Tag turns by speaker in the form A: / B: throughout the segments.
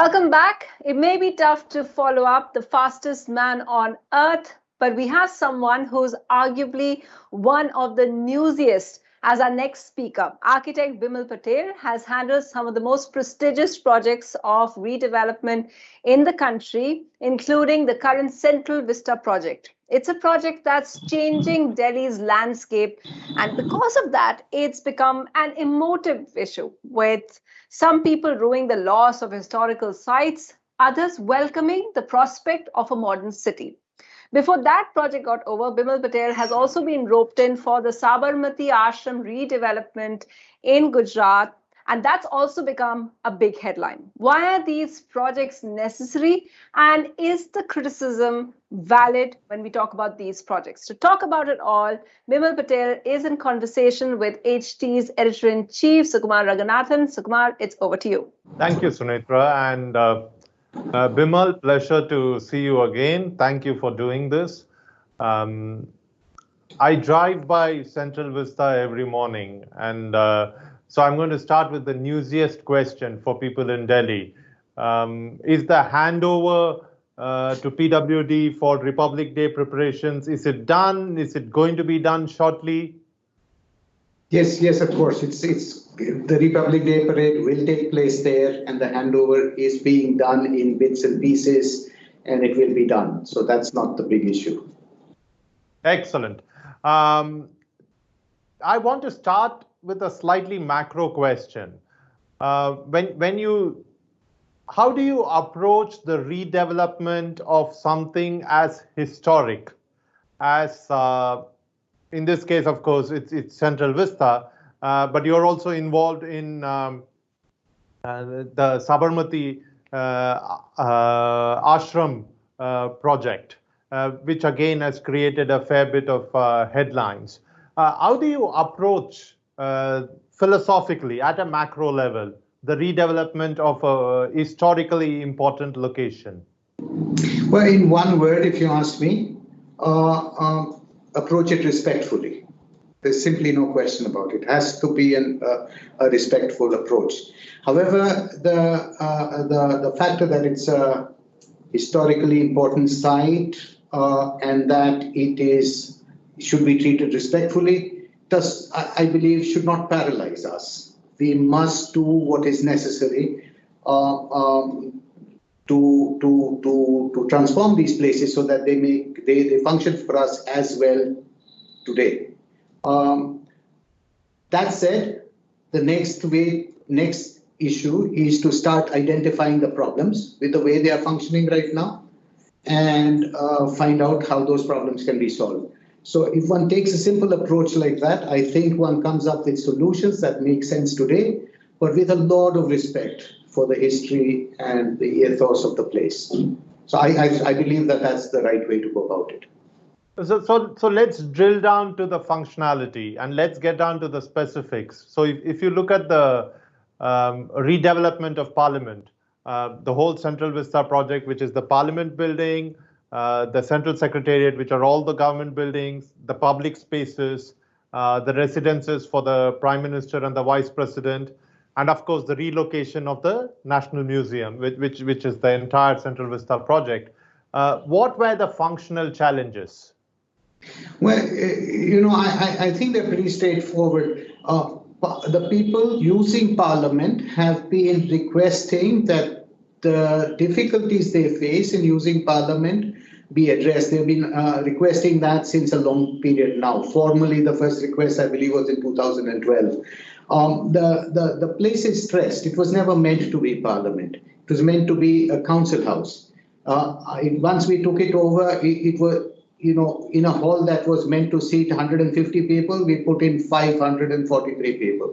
A: Welcome back. It may be tough to follow up the fastest man on earth, but we have someone who's arguably one of the newsiest as our next speaker. Architect Bimal Patel has handled some of the most prestigious projects of redevelopment in the country, including the current Central Vista project. It's a project that's changing Delhi's landscape, and because of that, it's become an emotive issue, with some people ruing the loss of historical sites, others welcoming the prospect of a modern city. Before that project got over, Bimal Patel has also been roped in for the Sabarmati Ashram redevelopment in Gujarat, and that's also become a big headline. Why are these projects necessary, and is the criticism valid when we talk about these projects? To talk about it all, Bimal Patel is in conversation with HT's editor-in-chief, Sukumar Ranganathan. Sukumar, it's over to you.
B: Thank you, Sunitra, and Bimal, pleasure to see you again. Thank you for doing this. I drive by Central Vista every morning, and so I'm going to start with the newsiest question for people in Delhi. Is the handover to PWD for Republic Day preparations, is it done? Is it going to be done shortly?
C: Yes, of course. It's the Republic Day parade will take place there, and the handover is being done in bits and pieces, and it will be done. So that's not the big issue.
B: Excellent. I want to start with a slightly macro question. How do you approach the redevelopment of something as historic as, in this case, of course, it's Central Vista, but you're also involved in the Sabarmati Ashram project, which again has created a fair bit of headlines. How do you approach philosophically at a macro level the redevelopment of a historically important location?
C: Well, in one word, if you ask me, approach it respectfully. There's simply no question about it. It has to be a respectful approach. However, the factor that it's a historically important site and that it should be treated respectfully, I believe, should not paralyze us. We must do what is necessary to transform these places so that they function for us as well today. That said, the next issue is to start identifying the problems with the way they are functioning right now and find out how those problems can be solved. So if one takes a simple approach like that, I think one comes up with solutions that make sense today, but with a lot of respect for the history and the ethos of the place. So I believe that that's the right way to go about it.
B: So let's drill down to the functionality and let's get down to the specifics. So if you look at the redevelopment of Parliament, the whole Central Vista project, which is the Parliament building, the Central Secretariat, which are all the government buildings, the public spaces, the residences for the Prime Minister and the Vice President, and of course the relocation of the National Museum, which is the entire Central Vista project. What were the functional challenges?
C: Well, I think they're pretty straightforward. The people using Parliament have been requesting that the difficulties they face in using Parliament be addressed. They've been requesting that since a long period now. Formally, the first request, I believe, was in 2012. The place is stressed. It was never meant to be Parliament. It was meant to be a council house. Once we took it over, it was, in a hall that was meant to seat 150 people, we put in 543 people.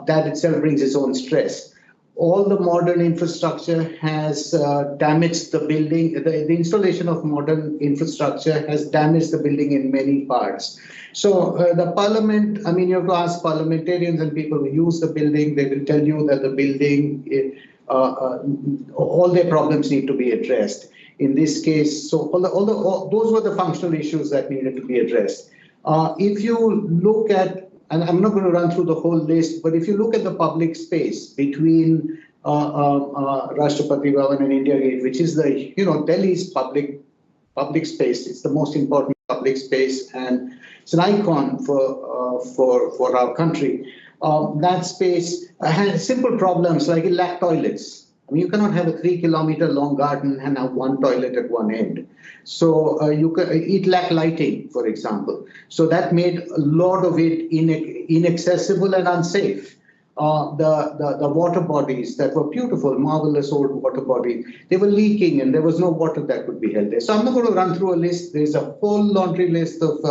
C: That itself brings its own stress. All the modern infrastructure has damaged the building. The installation of modern infrastructure has damaged the building in many parts. So the Parliament, you have to ask parliamentarians and people who use the building, they will tell you that the building, all their problems need to be addressed. In this case, so those were the functional issues that needed to be addressed. If you look at, and I'm not going to run through the whole list, but if you look at the public space between Rashtrapati Bhavan and India Gate, which is the, Delhi's public space. It's the most important public space, and it's an icon for our country. That space has simple problems like it lacked toilets. I mean, you cannot have a 3-kilometer long garden and have one toilet at one end. So it lacked lighting, for example. So that made a lot of it inaccessible and unsafe. The water bodies that were beautiful, marvelous old water bodies, they were leaking and there was no water that could be held there. So I'm not going to run through a list. There's a whole laundry list of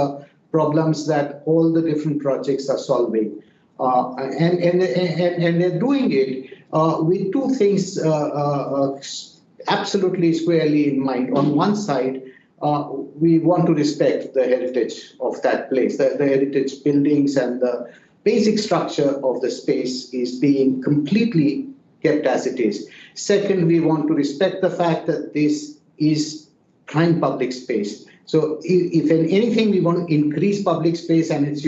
C: problems that all the different projects are solving. And they're doing it with two things absolutely squarely in mind. On one side, we want to respect the heritage of that place, the heritage buildings, and the basic structure of the space is being completely kept as it is. Second, we want to respect the fact that this is prime public space. So if anything, we want to increase public space and its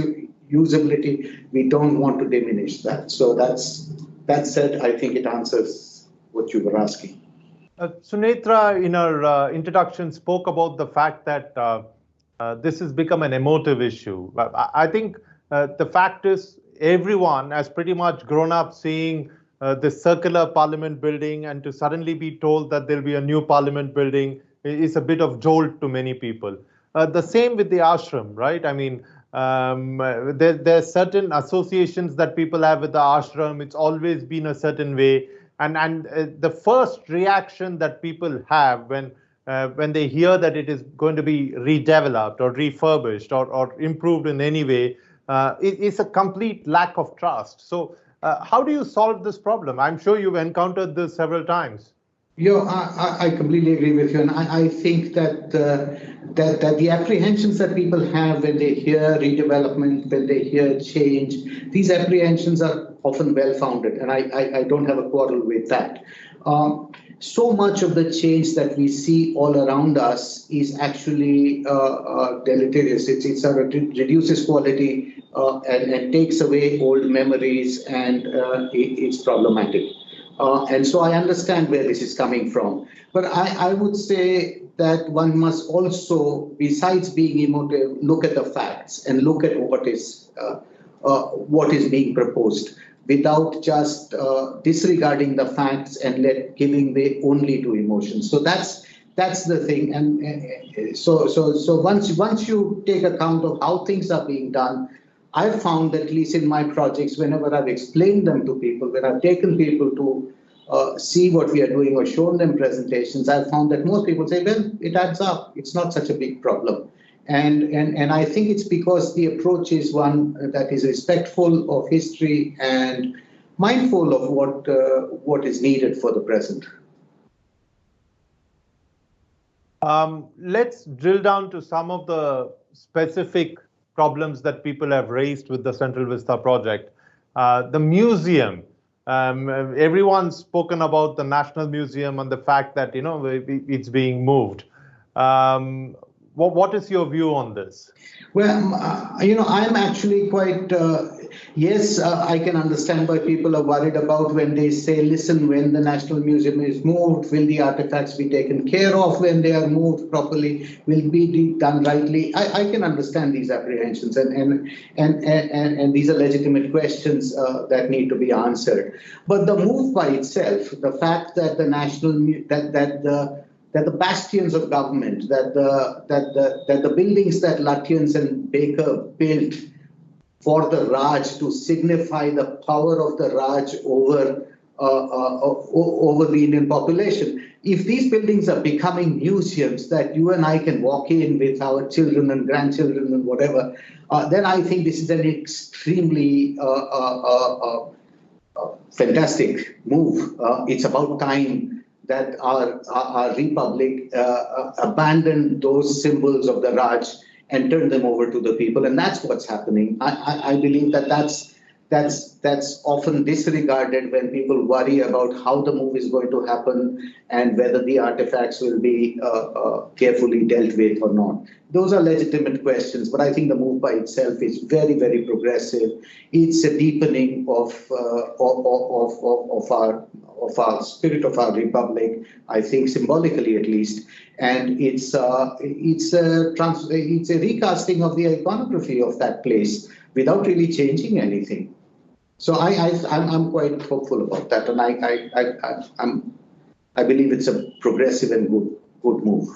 C: usability. We don't want to diminish that. So that said, I think it answers what you were asking.
B: Sunetra, in her introduction, spoke about the fact that this has become an emotive issue. I think the fact is everyone has pretty much grown up seeing the circular parliament building, and to suddenly be told that there'll be a new parliament building is a bit of jolt to many people. The same with the ashram, right? I mean, there's certain associations that people have with the ashram. It's always been a certain way. And the first reaction that people have when they hear that it is going to be redeveloped or refurbished or improved in any way, is a complete lack of trust. So how do you solve this problem? I'm sure you've encountered this several times.
C: I completely agree with you, and I think that that the apprehensions that people have when they hear redevelopment, when they hear change, these apprehensions are often well-founded, and I don't have a quarrel with that. So much of the change that we see all around us is actually deleterious. It reduces quality and takes away old memories, and it's problematic. And so I understand where this is coming from. But I would say that one must also, besides being emotive, look at the facts and look at what is being proposed, without just disregarding the facts and giving way only to emotions. So that's the thing. And so once you take account of how things are being done, I've found, at least in my projects, whenever I've explained them to people, when I've taken people to see what we are doing or shown them presentations, I've found that most people say, well, it adds up. It's not such a big problem. And I think it's because the approach is one that is respectful of history and mindful of what is needed for the present.
B: Let's drill down to some of the specific problems that people have raised with the Central Vista project. The museum. Everyone's spoken about the National Museum and the fact that it's being moved. What is your view on this?
C: Well, I'm actually quite, yes, I can understand why people are worried about when they say, listen, when the National Museum is moved, will the artifacts be taken care of when they are moved properly? Will be done rightly? I can understand these apprehensions, and these are legitimate questions that need to be answered. But the move by itself, the fact that the bastions of government, that the buildings that Lutyens and Baker built for the Raj to signify the power of the Raj over the Indian population. If these buildings are becoming museums that you and I can walk in with our children and grandchildren and whatever, then I think this is an extremely fantastic move. It's about time that our republic abandoned those symbols of the Raj and turn them over to the people, and that's what's happening. I believe that that's often disregarded when people worry about how the move is going to happen and whether the artifacts will be carefully dealt with or not. Those are legitimate questions, but I think the move by itself is very, very progressive. It's a deepening of our spirit of our republic, I think symbolically at least, and it's a recasting of the iconography of that place without really changing anything. So I'm quite hopeful about that, and I believe it's a progressive and good move.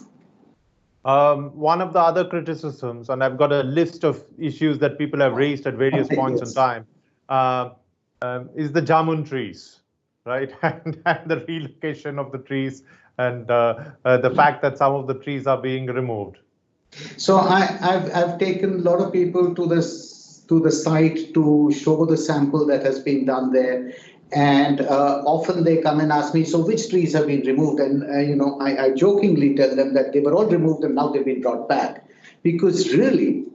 B: One of the other criticisms, and I've got a list of issues that people have raised at various points in time, is the Jamun Trees, right? and the relocation of the trees, and the fact that some of the trees are being removed.
C: So I've taken a lot of people to the site to show the sample that has been done there. And often they come and ask me, so which trees have been removed? And, I jokingly tell them that they were all removed and now they've been brought back. Because really,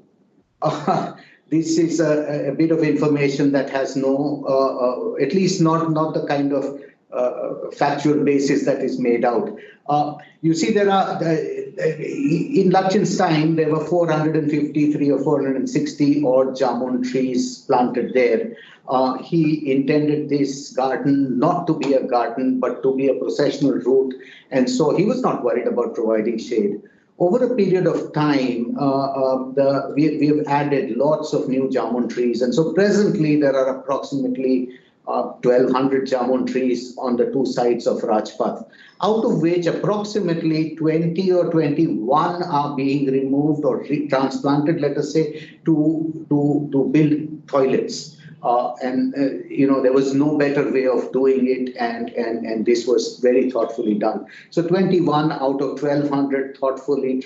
C: this is a bit of information that has no, at least not the kind of factual basis that is made out. You see, there are, in Lachin's time, there were 453 or 460 odd Jamun trees planted there. He intended this garden not to be a garden, but to be a processional route. And so he was not worried about providing shade. Over a period of time, we have added lots of new Jamun trees. And so presently there are approximately 1,200 Jamun trees on the two sides of Rajpath, out of which approximately 20 or 21 are being removed or transplanted, let us say, to build toilets. There was no better way of doing it, and this was very thoughtfully done. So 21 out of 1,200 thoughtfully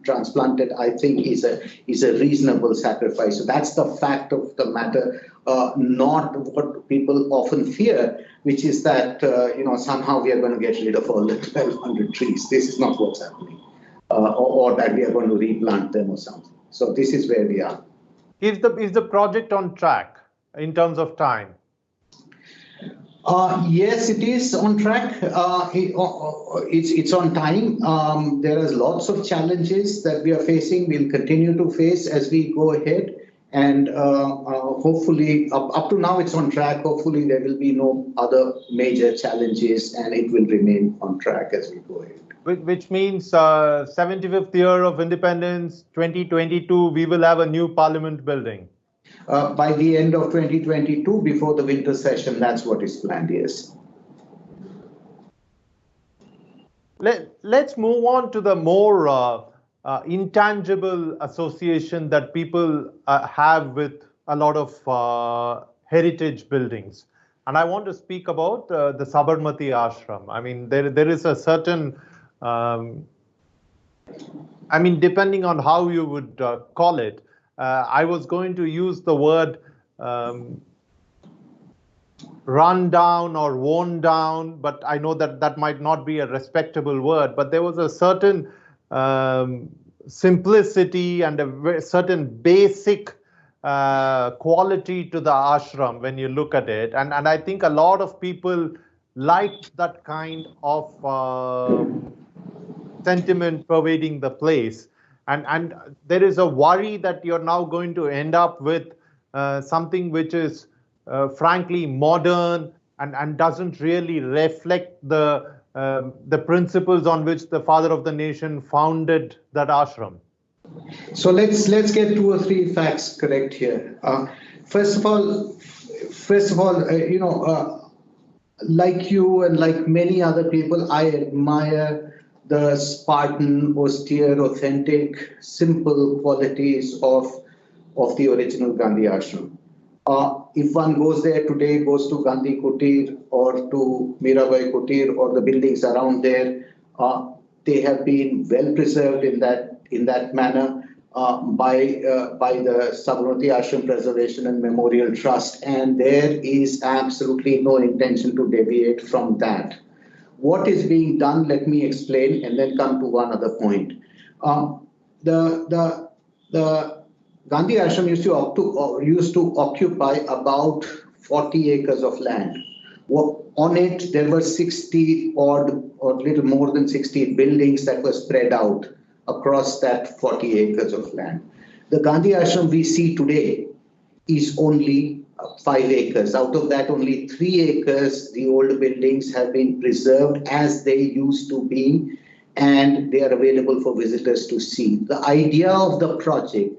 C: transplanted, I think, is a reasonable sacrifice. So that's the fact of the matter, not what people often fear, which is that somehow we are going to get rid of all the 1,200 trees. This is not what's happening, or that we are going to replant them or something. So this is where we are.
B: Is the project on track in terms of time?
C: Yes, it is on track. It's on time. There are lots of challenges that we are facing. We'll continue to face as we go ahead. And hopefully, up to now, it's on track. Hopefully, there will be no other major challenges, and it will remain on track as we go ahead.
B: Which means 75th year of independence, 2022, we will have a new parliament building.
C: By the end of 2022, before the winter session, that's what is planned, yes.
B: Let's move on to the more intangible association that people have with a lot of heritage buildings. And I want to speak about the Sabarmati Ashram. I mean, there is a certain, depending on how you would call it, I was going to use the word run down or worn down, but I know that might not be a respectable word, but there was a certain simplicity and a certain basic quality to the ashram when you look at it. And I think a lot of people liked that kind of sentiment pervading the place. And there is a worry that you're now going to end up with something which is frankly modern and doesn't really reflect the principles on which the father of the nation founded that ashram.
C: So let's get 2 or 3 facts correct here. First of all, like you and like many other people, I admire the Spartan, austere, authentic, simple qualities of the original Gandhi ashram. If one goes there today, goes to Gandhi Kutir or to Mirabai Kutir or the buildings around there, they have been well preserved in that manner by the Sabarmati Ashram Preservation and Memorial Trust, and there is absolutely no intention to deviate from that. What is being done, let me explain and then come to one other point. The Gandhi Ashram used to occupy about 40 acres of land. On it, there were 60 odd or little more than 60 buildings that were spread out across that 40 acres of land. The Gandhi Ashram we see today is only 5 acres. Out of that, only 3 acres, the old buildings have been preserved as they used to be, and they are available for visitors to see. The idea of the project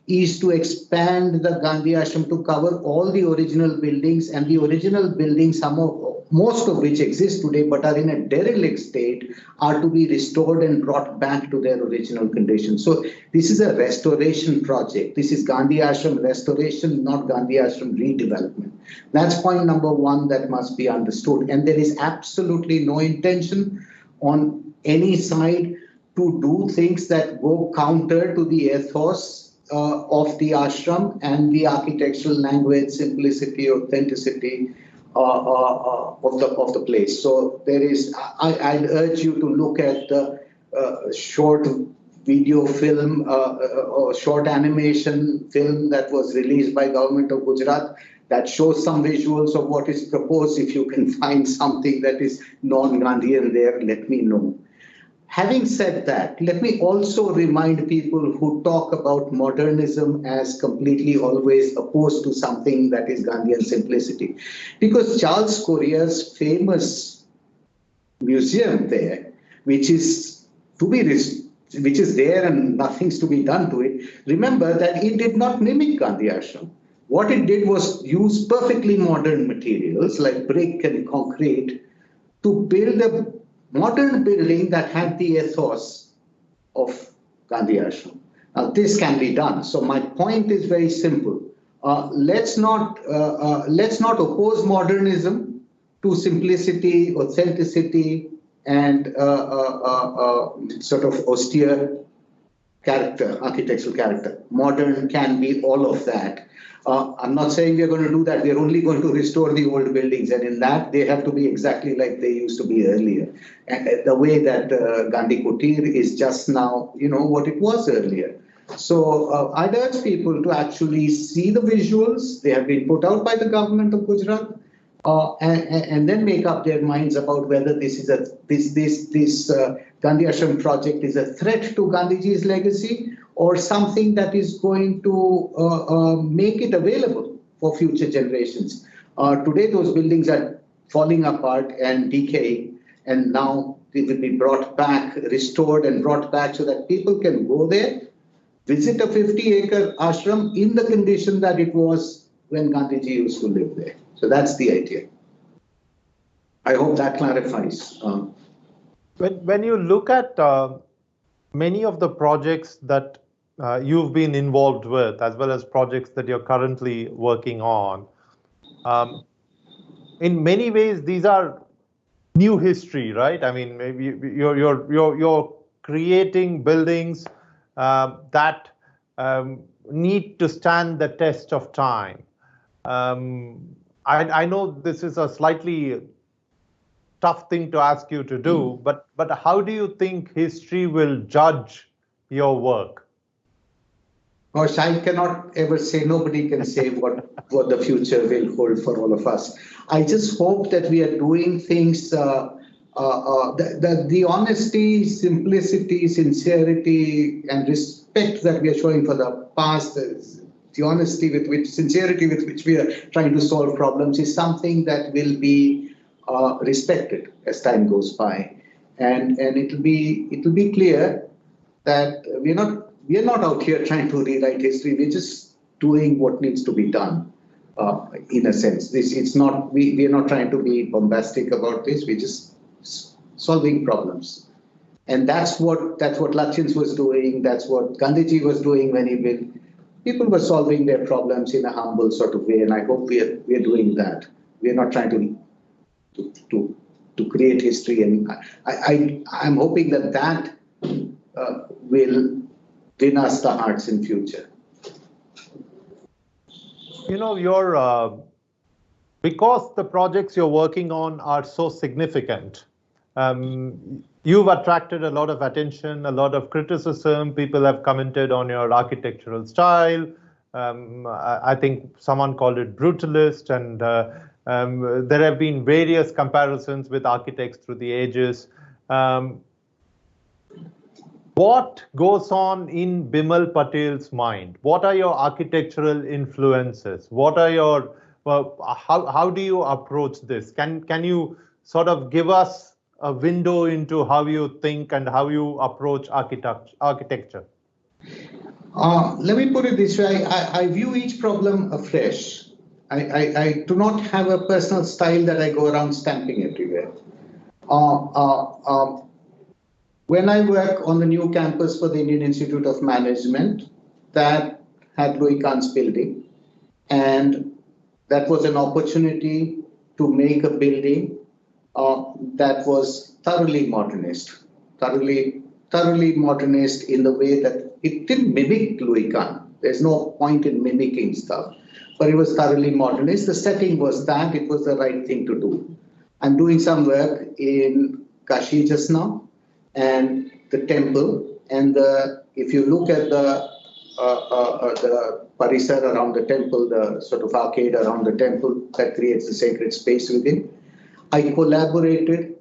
C: is to expand the Gandhi Ashram to cover all the original buildings, and the original buildings, most of which exist today but are in a derelict state, are to be restored and brought back to their original condition. So this is a restoration project. This is Gandhi Ashram restoration, not Gandhi Ashram redevelopment. That's point number one that must be understood. And there is absolutely no intention on any side to do things that go counter to the ethos of the ashram and the architectural language, simplicity, authenticity of the place. So there is, I'd urge you to look at the short video film or short animation film that was released by Government of Gujarat that shows some visuals of what is proposed. If you can find something that is non-Gandhian there, let me know. Having said that, let me also remind people who talk about modernism as completely always opposed to something that is Gandhian simplicity. Because Charles Corrier's famous museum there, which is there and nothing's to be done to it, remember that it did not mimic Gandhi Ashram. What it did was use perfectly modern materials like brick and concrete to build a modern building that had the ethos of Gandhi Ashram. Now, this can be done. So my point is very simple. Let's not oppose modernism to simplicity, authenticity, and sort of austere character, architectural character. Modern can be all of that. I'm not saying we're going to do that. We're only going to restore the old buildings, and in that they have to be exactly like they used to be earlier. And the way that Gandhi Kutir is just now, what it was earlier. So I'd urge people to actually see the visuals. They have been put out by the government of Gujarat, and then make up their minds about whether this Gandhi Ashram project is a threat to Gandhiji's legacy, or something that is going to make it available for future generations. Today, those buildings are falling apart and decaying, and now they will be brought back, restored and brought back so that people can go there, visit a 50-acre ashram in the condition that it was when Gandhiji used to live there. So that's the idea. I hope that clarifies.
B: When you look at many of the projects that you've been involved with, as well as projects that you're currently working on, in many ways these are new history, right? I mean, maybe you're creating buildings that need to stand the test of time. I know this is a slightly tough thing to ask you to do, but how do you think history will judge your work?
C: Gosh, I cannot ever say, nobody can say what the future will hold for all of us. I just hope that we are doing things, the honesty, simplicity, sincerity, and respect that we are showing for the past, the honesty with which, sincerity with which we are trying to solve problems is something that will be respected as time goes by. And it'll be clear that we are not out here trying to rewrite history. We're just doing what needs to be done, in a sense. We are not trying to be bombastic about this. We're just solving problems, and that's what Lachins was doing. That's what Gandhiji was doing when he built. People were solving their problems in a humble sort of way, and I hope we are doing that. We are not trying to create history, and I'm hoping that will win us the hearts in future.
B: Because the projects you're working on are so significant, You've attracted a lot of attention, a lot of criticism. People have commented on your architectural style. I think someone called it brutalist, and there have been various comparisons with architects through the ages. What goes on in Bimal Patel's mind? What are your architectural influences? What are your, how do you approach this? Can you sort of give us a window into how you think and how you approach architecture?
C: Let me put it this way. I view each problem afresh. I do not have a personal style that I go around stamping everywhere. When I work on the new campus for the Indian Institute of Management, that had Louis Kahn's building, and that was an opportunity to make a building that was thoroughly modernist, thoroughly modernist in the way that it didn't mimic Louis Kahn. There's no point in mimicking stuff, but it was thoroughly modernist. The setting was that it was the right thing to do. I'm doing some work in Kashi just now, and the temple, and if you look at the parisar around the temple, the sort of arcade around the temple that creates the sacred space within, I collaborated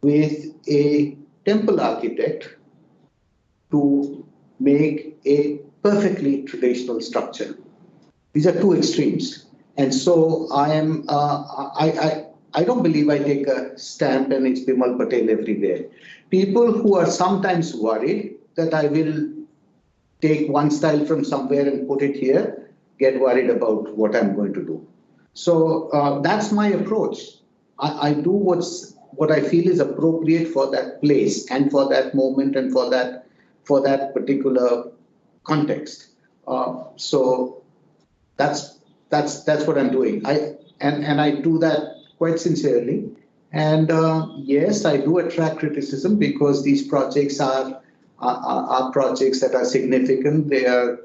C: with a temple architect to make a perfectly traditional structure. These are two extremes, and so I am. I don't believe I take a stamp and it's Bimal Patel everywhere. People who are sometimes worried that I will take one style from somewhere and put it here, get worried about what I'm going to do. So that's my approach. I do what I feel is appropriate for that place and for that moment and for that particular context. So that's what I'm doing. I do that quite sincerely. And yes, I do attract criticism because these projects are projects that are significant. They are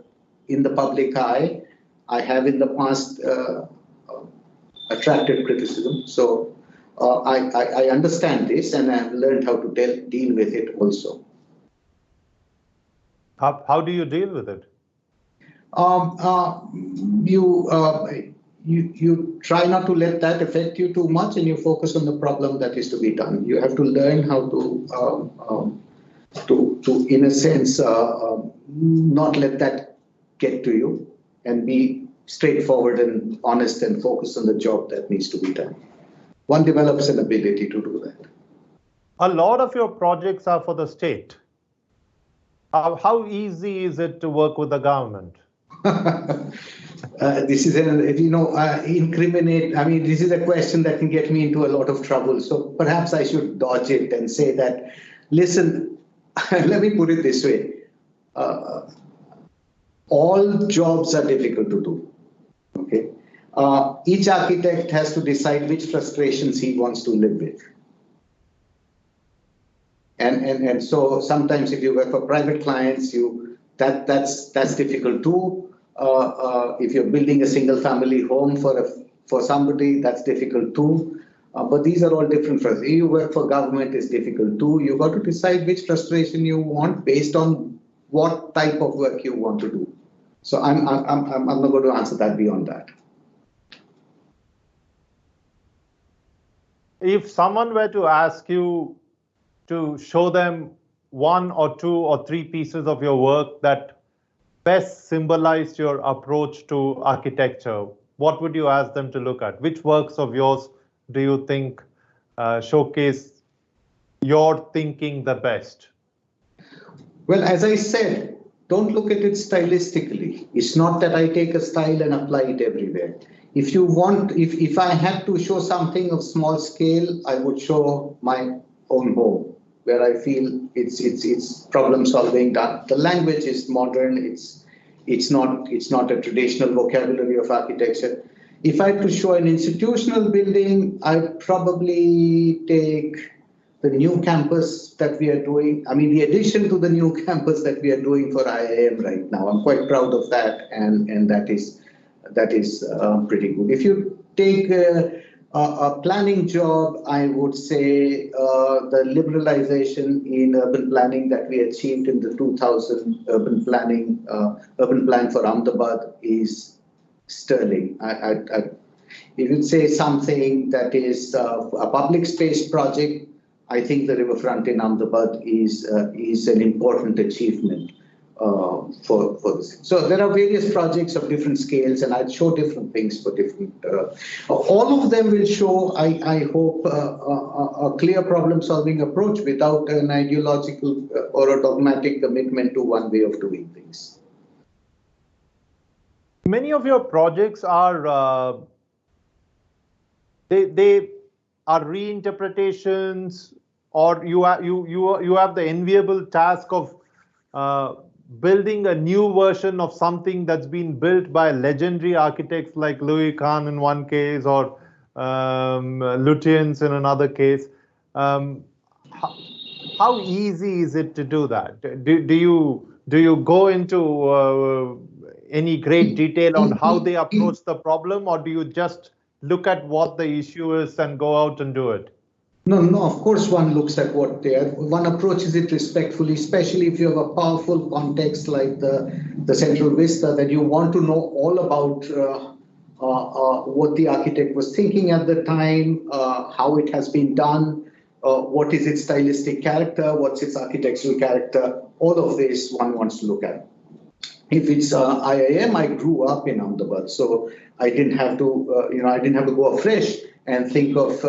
C: in the public eye. I have in the past attracted criticism. So I understand this, and I have learned how to deal with it also.
B: How do you deal with it?
C: You try not to let that affect you too much, and you focus on the problem that is to be done. You have to learn how to in a sense, not let that get to you, and be straightforward and honest and focus on the job that needs to be done. One develops an ability to do that.
B: A lot of your projects are for the state. How easy is it to work with the government?
C: This is incriminate. I mean, this is a question that can get me into a lot of trouble. So perhaps I should dodge it and say that, listen, let me put it this way. All jobs are difficult to do. Okay. Each architect has to decide which frustrations he wants to live with. And so sometimes if you work for private clients, that's difficult too. If you're building a single family home for somebody, that's difficult too. But these are all different frustrations. You work for government, is difficult too. You've got to decide which frustration you want based on what type of work you want to do. So I'm not going to answer that beyond that.
B: If someone were to ask you to show them one or two or three pieces of your work that best symbolized your approach to architecture, what would you ask them to look at? Which works of yours do you think showcase your thinking the best?
C: Well, as I said, don't look at it stylistically. It's not that I take a style and apply it everywhere. If you want, if I had to show something of small scale, I would show my own home, where I feel it's problem solving done. The language is modern. It's not a traditional vocabulary of architecture. If I had to show an institutional building, I'd probably take the new campus that we are doing. I mean, the addition to the new campus that we are doing for IIM right now. I'm quite proud of that, and that is pretty good. If you take a planning job, I would say the liberalization in urban planning that we achieved in the 2000 urban plan for Ahmedabad is sterling. If you say something that is a public space project, I think the riverfront in Ahmedabad is an important achievement for this. So there are various projects of different scales, and I'd show different things for different. All of them will show, I hope, a clear problem-solving approach without an ideological or a dogmatic commitment to one way of doing things.
B: Many of your projects are they are reinterpretations, or you have the enviable task of building a new version of something that's been built by legendary architects like Louis Kahn in one case, or Lutyens in another case. How easy is it to do that? Do you go into any great detail on how they approach the problem, or do you just look at what the issue is and go out and do it?
C: No, of course one looks at what they are. One approaches it respectfully, especially if you have a powerful context like the Central Vista, that you want to know all about what the architect was thinking at the time, how it has been done, what is its stylistic character, what's its architectural character. All of this one wants to look at. If it's IIM, I grew up in Ahmedabad, so I didn't have to, I didn't have to go afresh and think of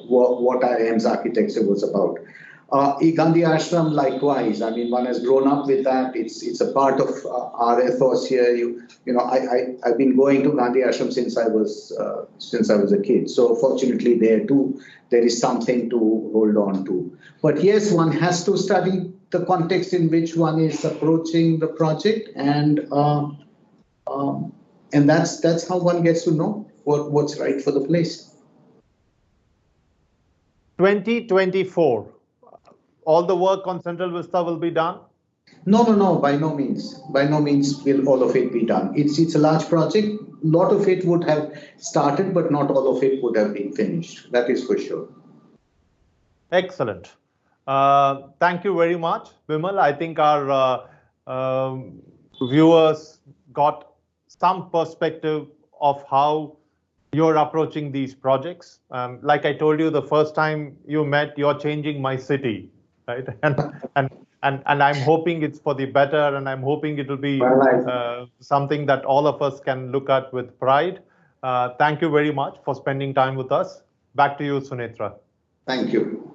C: what IIM's architecture was about. Gandhi Ashram, likewise. I mean, one has grown up with that. It's a part of our ethos here. I've been going to Gandhi Ashram since I was a kid. So fortunately, there too, there is something to hold on to. But yes, one has to study the context in which one is approaching the project, and that's how one gets to know what's right for the place.
B: 2024, all the work on Central Vista will be done?
C: No, by no means. By no means will all of it be done. It's a large project. A lot of it would have started, but not all of it would have been finished. That is for sure.
B: Excellent. Thank you very much, Bimal. I think our viewers got some perspective of how you're approaching these projects. Like I told you the first time you met, you're changing my city, right? And I'm hoping it's for the better, and I'm hoping it will be something that all of us can look at with pride. Thank you very much for spending time with us. Back to you, Sunetra.
C: Thank you.